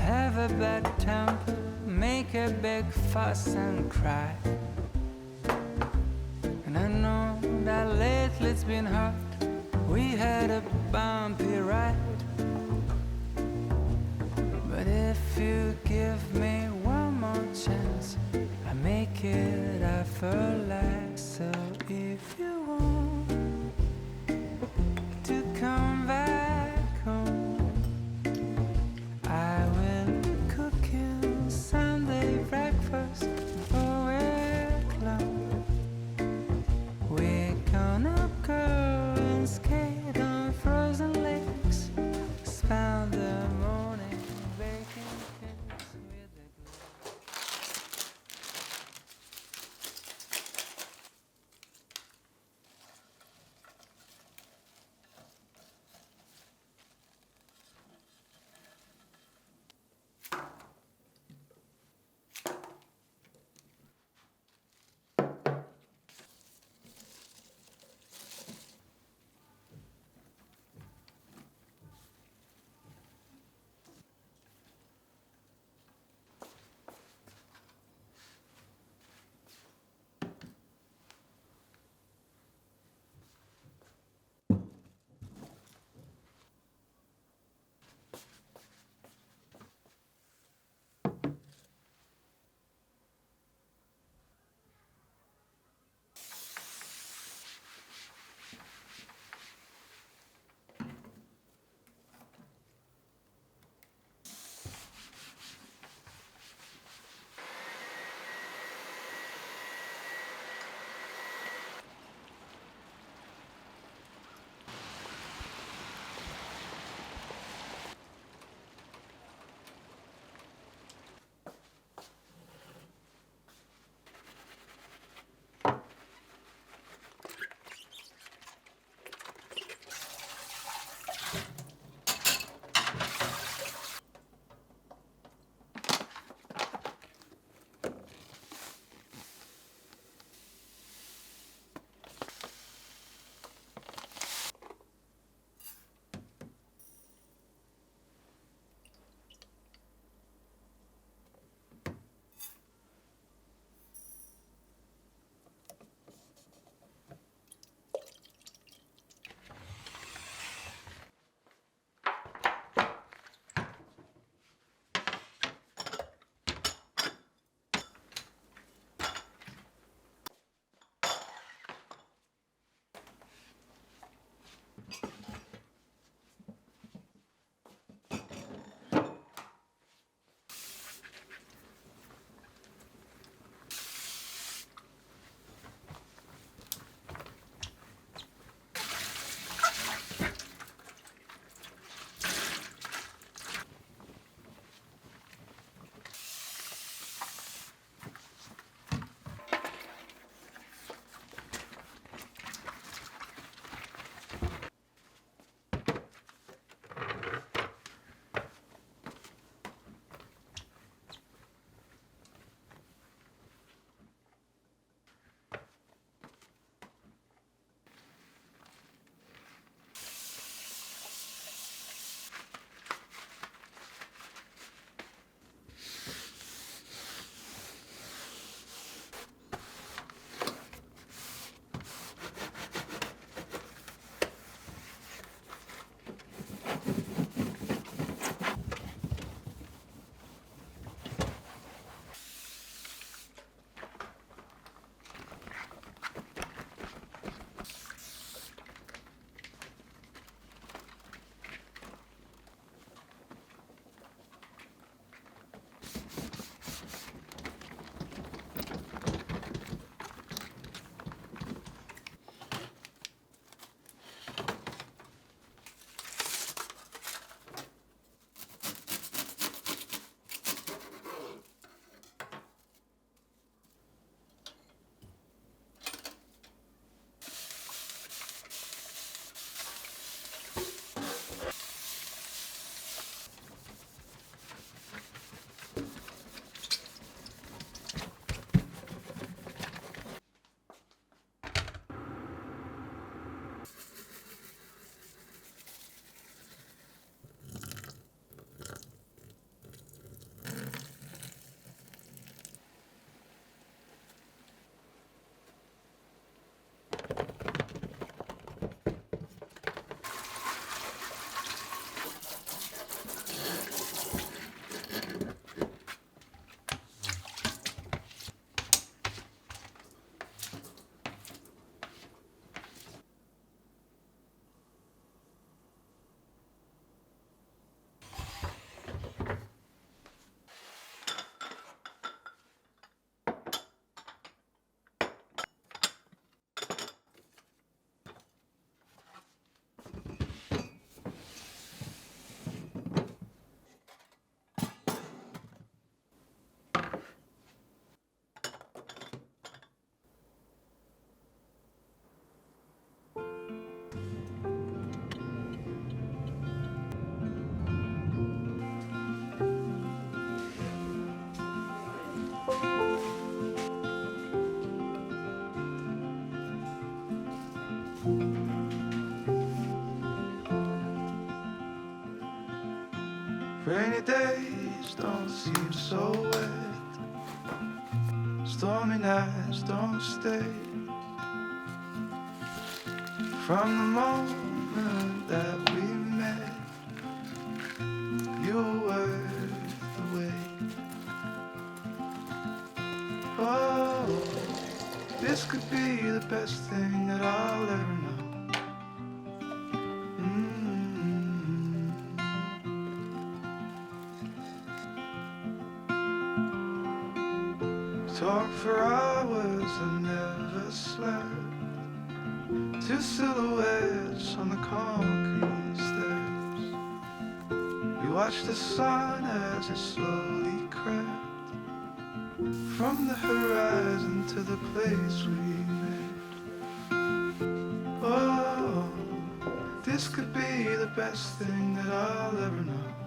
have a bad temper, make a big fuss and cry. And I know that lately it's been hard. We had a bumpy ride. But if you give me one more chance, I make it effortless. So if you want to come back home, I will cook you Sunday breakfast for we're alone. We're gonna go and skate on frozen lakes, spend the morning baking cakes with the glue. Sunny days don't seem so wet. Stormy nights don't stay. From the moment that we met, you were worth the wait. Oh, this could be the best thing that I'll ever know. Talk for hours and never slept. Two silhouettes on the concrete steps. We watched the sun as it slowly crept from the horizon to the place we met. Oh, this could be the best thing that I'll ever know.